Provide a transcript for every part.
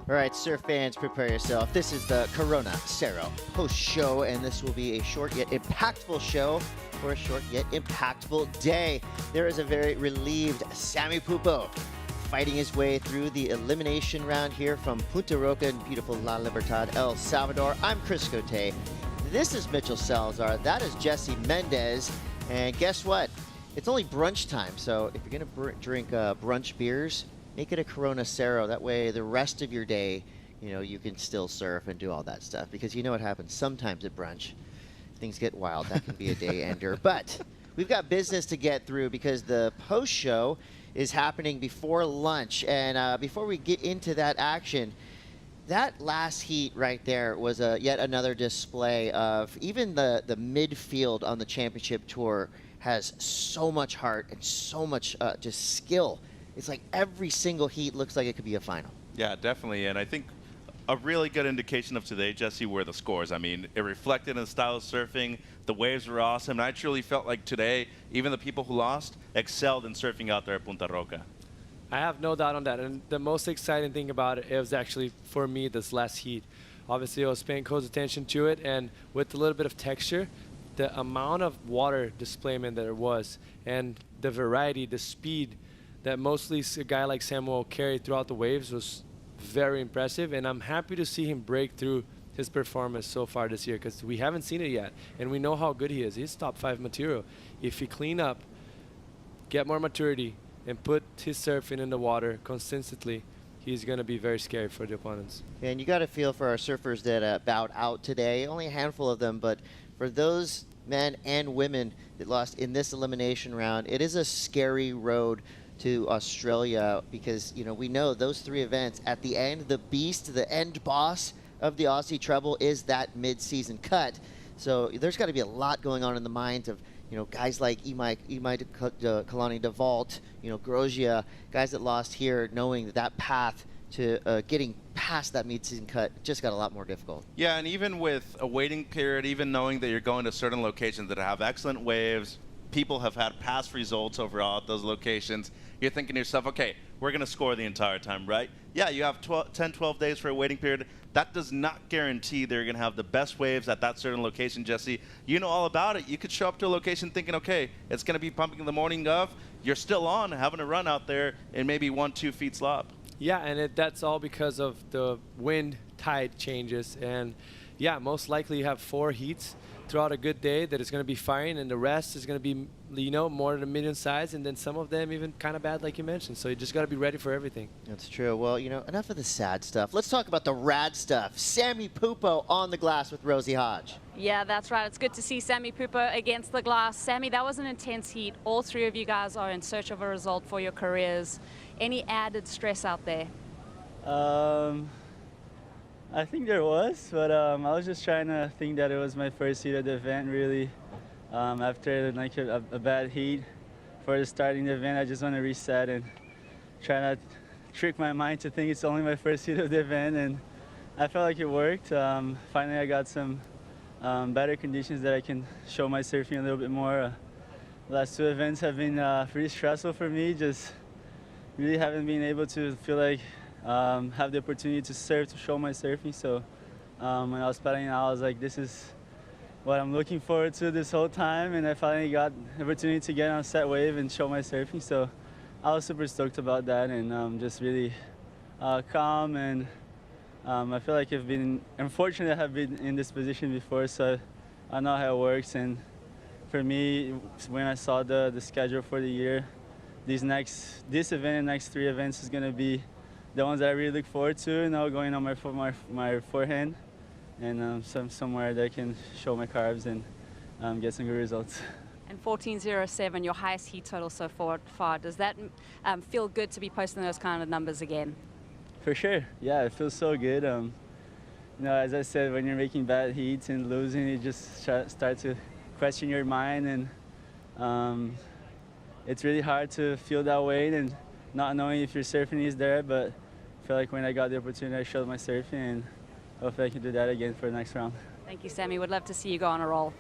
All right, surf fans, prepare yourself. This is the Corona Cero post show, and this will be a short yet impactful show for a short yet impactful day. There is a very relieved Sammy Pupo fighting his way through the elimination round here from Punta Roca in beautiful La Libertad, El Salvador. I'm Chris Cote. This is Mitchell Salazar. That is Jesse Mendez. And guess what? It's only brunch time, so if you're going to drink brunch beers, make it a Corona Cero. That way the rest of your day, you can still surf and do all that stuff. Because you know what happens sometimes at brunch. Things get wild. That can be a day ender. But we've got business to get through because the post show is happening before lunch. And before we get into that action, that last heat right there was yet another display of even the midfield on the championship tour has so much heart and so much just skill. It's like every single heat looks like it could be a final. Yeah, definitely. And I think a really good indication of today, Jesse, were the scores. I mean, it reflected in the style of surfing. The waves were awesome. And I truly felt like today, even the people who lost excelled in surfing out there at Punta Roca. I have no doubt on that. And the most exciting thing about it was actually, for me, this last heat. Obviously, I was paying close attention to it. And with a little bit of texture, the amount of water displacement there was, and the variety, the speed, that mostly a guy like Samuel carried throughout the waves was very impressive, and I'm happy to see him break through his performance so far this year because we haven't seen it yet, and we know how good he is. He's top 5 material. If he clean up, get more maturity, and put his surfing in the water consistently, he's going to be very scary for the opponents. And you got to feel for our surfers that bowed out today. Only a handful of them, but for those men and women that lost in this elimination round, it is a scary road to Australia because, we know those 3 events at the end, the beast, the end boss of the Aussie treble is that mid-season cut. So there's got to be a lot going on in the minds of, guys like Imai Kalani DeVault, Grosjean, guys that lost here, knowing that path to getting past that mid-season cut just got a lot more difficult. Yeah, and even with a waiting period, even knowing that you're going to certain locations that have excellent waves, people have had past results overall at those locations, you're thinking to yourself, okay, we're going to score the entire time, right? Yeah, you have 10, 12 days for a waiting period. That does not guarantee they're going to have the best waves at that certain location, Jesse. You know all about it. You could show up to a location thinking, okay, it's going to be pumping the morning of. You're still on, having a run out there in maybe 1-2 feet slop. Yeah, and that's all because of the wind tide changes. And yeah, most likely you have 4 heats throughout a good day that is going to be firing, and the rest is going to be, more than a medium size, and then some of them even kind of bad, like you mentioned. So you just got to be ready for everything. That's true. Well, enough of the sad stuff. Let's talk about the rad stuff. Sammy Pupo on the glass with Rosie Hodge. Yeah, that's right. It's good to see Sammy Pupo against the glass. Sammy, that was an intense heat. All 3 of you guys are in search of a result for your careers. Any added stress out there? I think there was, but I was just trying to think that it was my first heat of the event, really. After like a bad heat for the starting the event, I just want to reset and try not to trick my mind to think it's only my first heat of the event, and I felt like it worked. Finally, I got some better conditions that I can show my surfing a little bit more. The last 2 events have been pretty stressful for me, just really haven't been able to feel like have the opportunity to surf, to show my surfing. So when I was paddling out, I was like, this is what I'm looking forward to this whole time, and I finally got the opportunity to get on a set wave and show my surfing. So I was super stoked about that, and just really calm, and I feel like unfortunately I've been in this position before, so I know how it works. And for me, when I saw the schedule for the year, this event and next 3 events is going to be the ones that I really look forward to, going on my forehand, and somewhere that I can show my carves and get some good results. And 14.07, your highest heat total so far. Does that feel good to be posting those kind of numbers again? For sure. Yeah, it feels so good. you know, as I said, when you're making bad heats and losing, you just start to question your mind, and it's really hard to feel that way and not knowing if your surfing is there. But I feel like when I got the opportunity, I showed my surfing, and hopefully I can do that again for the next round. Thank you, Sammy. Would love to see you go on a roll.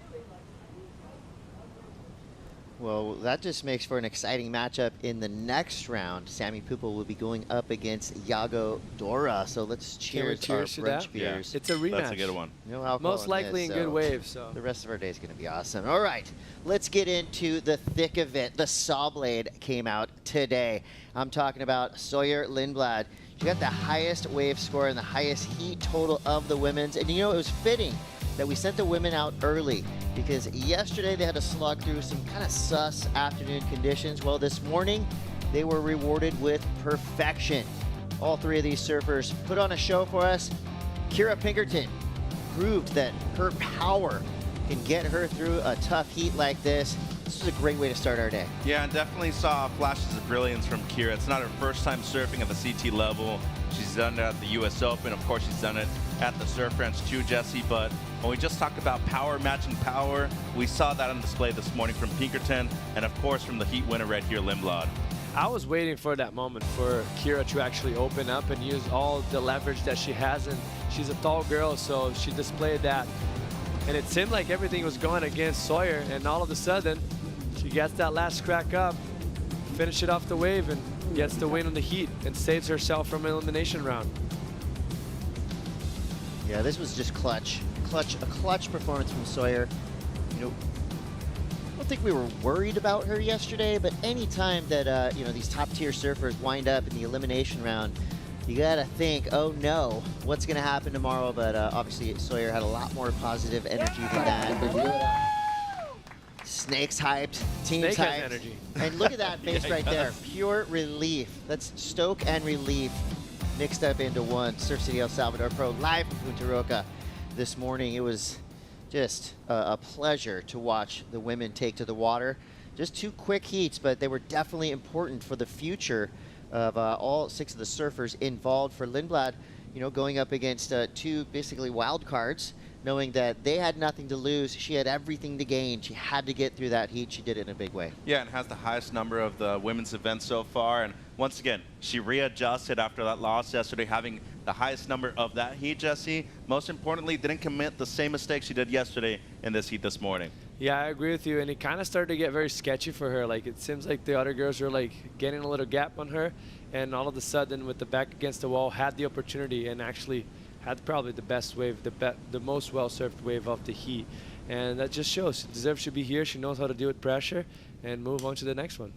Well, that just makes for an exciting matchup in the next round. Sammy Pupo will be going up against Yago Dora. So let's cheers our cheers to brunch that? beers. It's a rematch. That's a good one. No alcohol Most in likely this, in good so waves. So the rest of our day is going to be awesome. All right, let's get into the thick of it. The Saw Blade came out today. I'm talking about Sawyer Lindblad. She got the highest wave score and the highest heat total of the women's. And you know, it was fitting that we sent the women out early because yesterday they had to slog through some kind of sus afternoon conditions. Well, this morning they were rewarded with perfection. All three of these surfers put on a show for us. Kira Pinkerton proved that her power can get her through a tough heat like this. This is a great way to start our day. Yeah, and definitely saw flashes of brilliance from Kira. It's not her first time surfing at the CT level. She's done it at the US Open. Of course, she's done it at the Surf Ranch too, Jesse. But when we just talked about power matching power, we saw that on display this morning from Pinkerton, and of course from the heat winner right here, Lindblad. I was waiting for that moment for Kira to actually open up and use all the leverage that she has. And she's a tall girl, so she displayed that. And it seemed like everything was going against Sawyer, and all of a sudden, she gets that last crack up, finish it off the wave, and gets the win on the heat and saves herself from elimination round. Yeah, this was just clutch. A clutch performance from Sawyer. You know, I don't think we were worried about her yesterday, but anytime that, you know, these top tier surfers wind up in the elimination round, you gotta think, oh no, what's gonna happen tomorrow? But obviously Sawyer had a lot more positive energy than that. Snake's hyped, team's Snake has hyped. energy. And look at that face right there, pure relief. That's stoke and relief mixed up into one. Surf City El Salvador Pro live from Punta Roca this morning. It was just a pleasure to watch the women take to the water. Just 2 quick heats, but they were definitely important for the future of all 6 of the surfers involved. For Lindblad, you know, going up against 2 basically wild cards, knowing that they had nothing to lose, she had everything to gain. She had to get through that heat. She did it in a big way. Yeah, and has the highest number of the women's events so far. And once again, she readjusted after that loss yesterday, having the highest number of that heat, Jesse. Most importantly, didn't commit the same mistake she did yesterday in this heat this morning. Yeah, I agree with you. And it kind of started to get very sketchy for her. Like, it seems like the other girls were like getting a little gap on her. And all of a sudden, with the back against the wall, had the opportunity and actually had probably the best wave, the most well-surfed wave of the heat. And that just shows she deserves to be here. She knows how to deal with pressure and move on to the next one.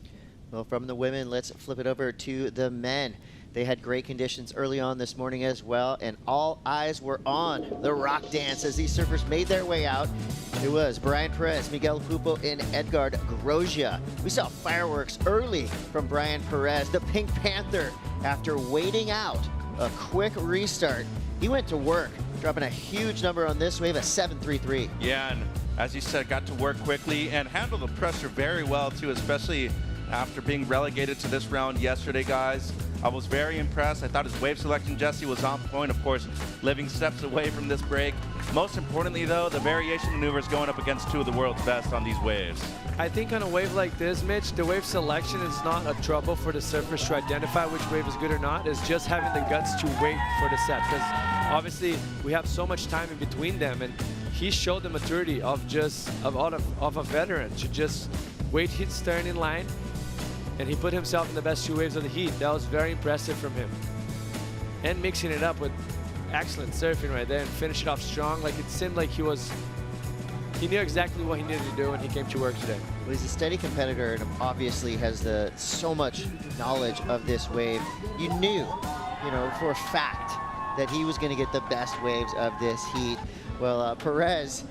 Well, from the women, let's flip it over to the men. They had great conditions early on this morning as well, and all eyes were on the rock dance as these surfers made their way out. It was Bryan Perez, Miguel Pupo, and Edgard Grosjean. We saw fireworks early from Bryan Perez, the Pink Panther. After waiting out a quick restart, he went to work, dropping a huge number on this wave, a 7.33. Yeah, and as you said, got to work quickly and handled the pressure very well too, especially after being relegated to this round yesterday, guys. I was very impressed. I thought his wave selection, Jesse, was on point. Of course, living steps away from this break. Most importantly, though, the variation maneuvers going up against 2 of the world's best on these waves. I think on a wave like this, Mitch, the wave selection is not a trouble for the surfers to identify which wave is good or not. It's just having the guts to wait for the set, because obviously we have so much time in between them, and he showed the maturity of a veteran to just wait his turn in line, and he put himself in the best 2 waves of the heat. That was very impressive from him. And mixing it up with excellent surfing right there and finish it off strong. Like, it seemed like he knew exactly what he needed to do when he came to work today. Well, he's a steady competitor and obviously has so much knowledge of this wave. You knew, you know, for a fact that he was going to get the best waves of this heat. Well, Perez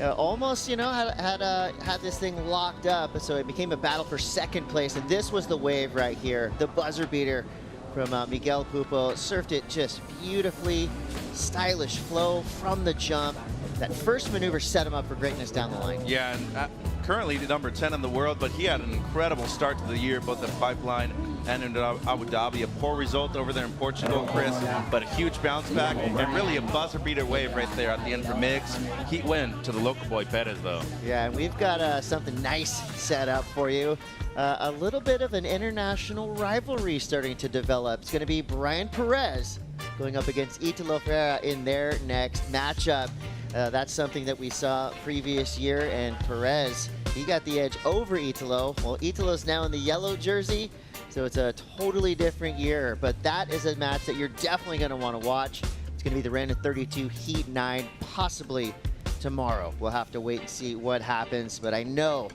almost, you know, had this thing locked up, so it became a battle for second place, and this was the wave right here, the buzzer beater from Miguel Pupo. Surfed it just beautifully, stylish flow from the jump, that first maneuver set him up for greatness down the line. Yeah, and currently the number 10 in the world, but he had an incredible start to the year, both at Pipeline and in Abu Dhabi. A poor result over there in Portugal, Chris, but a huge bounce back and really a buzzer beater wave right there at the end for Miggs. Heat win to the local boy Perez, though. Yeah, and we've got something nice set up for you. A little bit of an international rivalry starting to develop. It's going to be Bryan Perez going up against Italo Ferreira in their next matchup. That's something that we saw previous year, and Perez, he got the edge over Italo. Well, Italo's now in the yellow jersey, so it's a totally different year, but that is a match that you're definitely going to want to watch. It's going to be the round of 32 Heat 9, possibly tomorrow. We'll have to wait and see what happens, but I know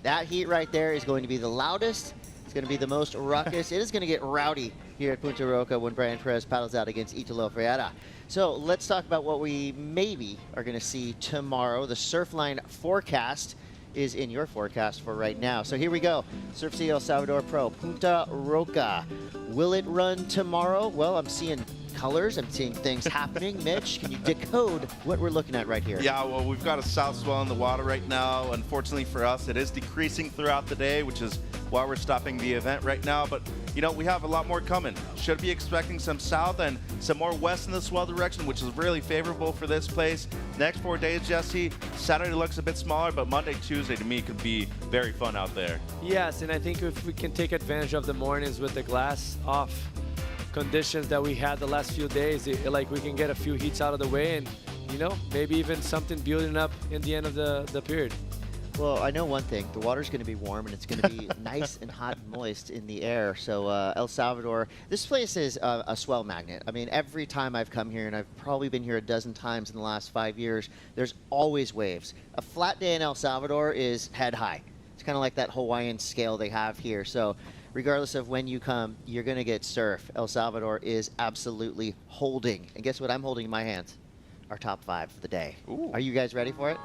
that heat right there is going to be the loudest. It's going to be the most ruckus. It is going to get rowdy here at Punta Roca when Bryan Perez paddles out against Italo Ferreira. So let's talk about what we maybe are going to see tomorrow. The Surfline forecast is in your forecast for right now. So here we go. Surf City El Salvador Pro, Punta Roca. Will it run tomorrow? Well, I'm seeing colors. I'm seeing things happening. Mitch, can you decode what we're looking at right here? Yeah, well, we've got a south swell in the water right now. Unfortunately for us, it is decreasing throughout the day, which is why we're stopping the event right now. But, you know, we have a lot more coming. Should be expecting some south and some more west in the swell direction, which is really favorable for this place. Next 4 days, Jesse, Saturday looks a bit smaller, but Monday, Tuesday, to me, could be very fun out there. Yes, and I think if we can take advantage of the mornings with the glass off conditions that we had the last few days, like we can get a few heats out of the way and, you know, maybe even something building up in the end of the period. Well, I know one thing. The water's going to be warm, and it's going to be nice and hot and moist in the air. So El Salvador, this place is a swell magnet. I mean, every time I've come here, and I've probably been here a dozen times in the last 5 years, there's always waves. A flat day in El Salvador is head high. It's kind of like that Hawaiian scale they have here. So regardless of when you come, you're going to get surf. El Salvador is absolutely holding. And guess what I'm holding in my hands? Our top 5 for the day. Ooh. Are you guys ready for it?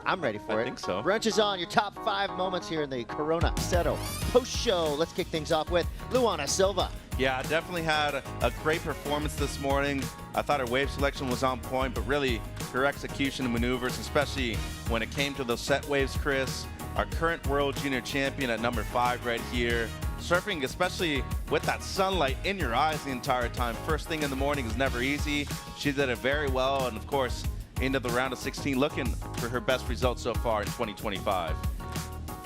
I'm ready for it. I think so. Brunch is on. Your top 5 moments here in the Corona Cero post show. Let's kick things off with Luana Silva. Yeah, definitely had a great performance this morning. I thought her wave selection was on point, but really her execution and maneuvers, especially when it came to those set waves, Chris, our current world junior champion at number 5 right here. Surfing, especially with that sunlight in your eyes the entire time. First thing in the morning is never easy. She did it very well, and of course, into the round of 16, looking for her best results so far in 2025.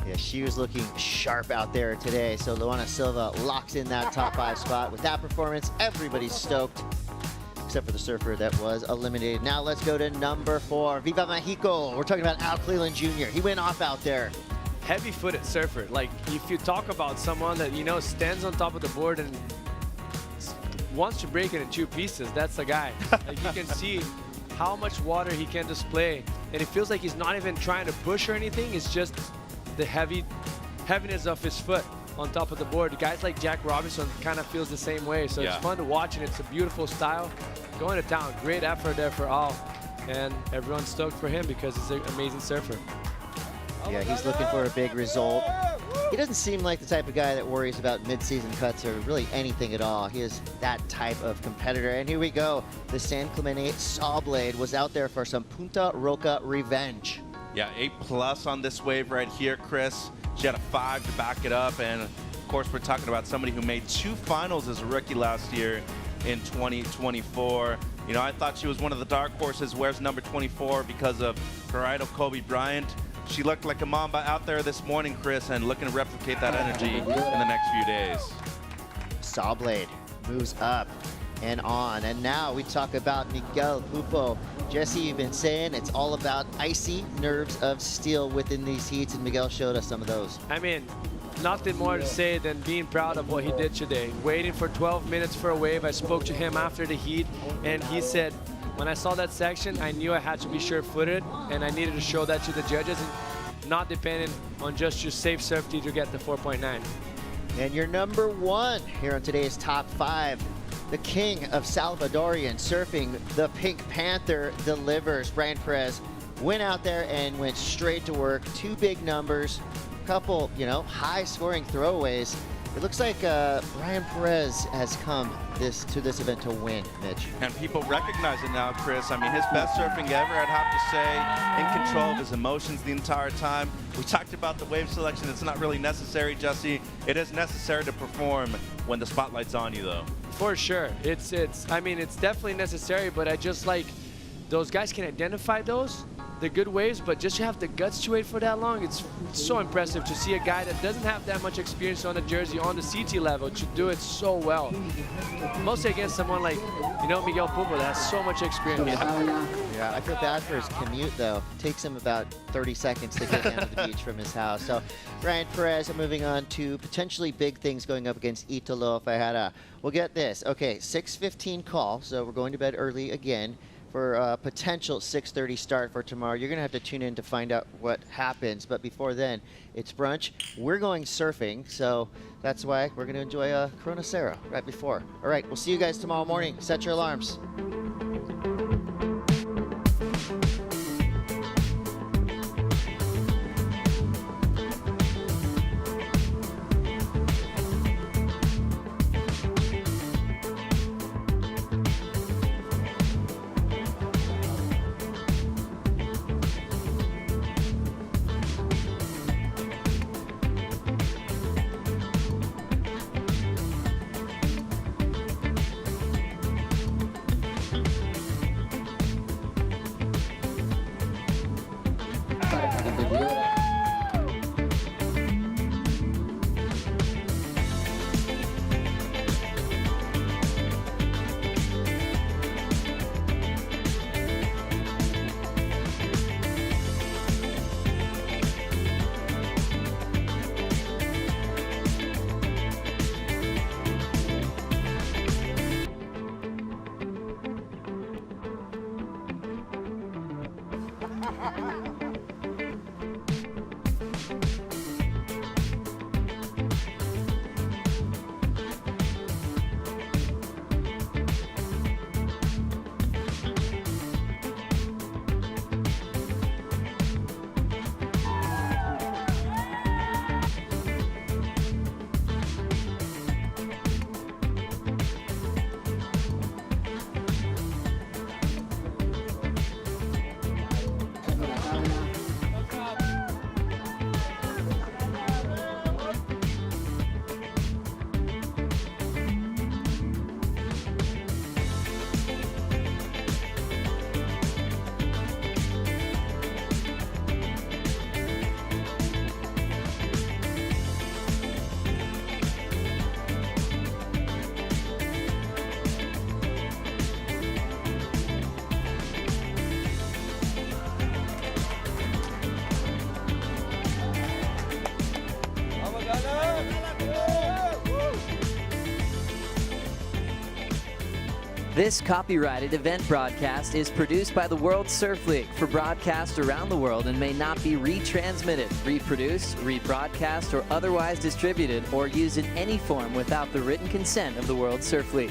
Yeah, she was looking sharp out there today. So Luana Silva locks in that top 5 spot. With that performance, everybody's stoked, except for the surfer that was eliminated. Now let's go to number 4, Viva Mexico. We're talking about Alan Cleland Jr. He went off out there. Heavy-footed surfer. Like, if you talk about someone that, you know, stands on top of the board and wants to break it in 2 pieces, that's the guy. Like, you can see how much water he can display, and it feels like he's not even trying to push or anything. It's just the heaviness of his foot on top of the board. Guys like Jack Robinson kind of feels the same way, so yeah. It's fun to watch, and it's a beautiful style. Going to town, great effort there for Al, and everyone's stoked for him because he's an amazing surfer. Yeah, he's looking for a big result. He doesn't seem like the type of guy that worries about mid-season cuts or really anything at all. He is that type of competitor. And here we go. The San Clemente Saw Blade was out there for some Punta Roca revenge. Yeah, A+ on this wave right here, Chris. She had a 5 to back it up. And of course, we're talking about somebody who made 2 finals as a rookie last year in 2024. You know, I thought she was one of the dark horses, wears number 24 because of her idol, Kobe Bryant. She looked like a Mamba out there this morning, Chris, and looking to replicate that energy in the next few days. Saw Blade moves up and on. And now we talk about Miguel Pupo. Jesse, you've been saying it's all about icy nerves of steel within these heats, and Miguel showed us some of those. I mean, nothing more to say than being proud of what he did today. Waiting for 12 minutes for a wave. I spoke to him after the heat, and he said, when I saw that section, I knew I had to be sure-footed, and I needed to show that to the judges, and not depending on just your safe safety to get the 4.9. And your number 1 here on today's top 5, the king of Salvadorian surfing, the Pink Panther delivers. Bryan Perez went out there and went straight to work. 2 big numbers, couple, you know, high-scoring throwaways. It looks like Bryan Perez has come to this event to win, Mitch. And people recognize it now, Chris. I mean, his best surfing ever, I'd have to say. In control of his emotions the entire time. We talked about the wave selection. It's not really necessary, Jesse. It is necessary to perform when the spotlight's on you, though. For sure. I mean, it's definitely necessary, but I just like those guys can identify the good waves, but just to have the guts to wait for that long, it's so impressive to see a guy that doesn't have that much experience on the jersey, on the CT level, to do it so well. Mostly against someone like, Miguel Pupo that has so much experience. Yeah, I feel bad for his commute, though. It takes him about 30 seconds to get down to the beach from his house. So, Bryan Perez, moving on to potentially big things going up against Italo Fajada. We'll get this. Okay, 6:15 call, so we're going to bed early again for a potential 6:30 start for tomorrow. You're going to have to tune in to find out what happens. But before then, it's brunch. We're going surfing, so that's why we're going to enjoy a Corona Cero right before. All right, we'll see you guys tomorrow morning. Set your alarms. This copyrighted event broadcast is produced by the World Surf League for broadcast around the world and may not be retransmitted, reproduced, rebroadcast, or otherwise distributed or used in any form without the written consent of the World Surf League.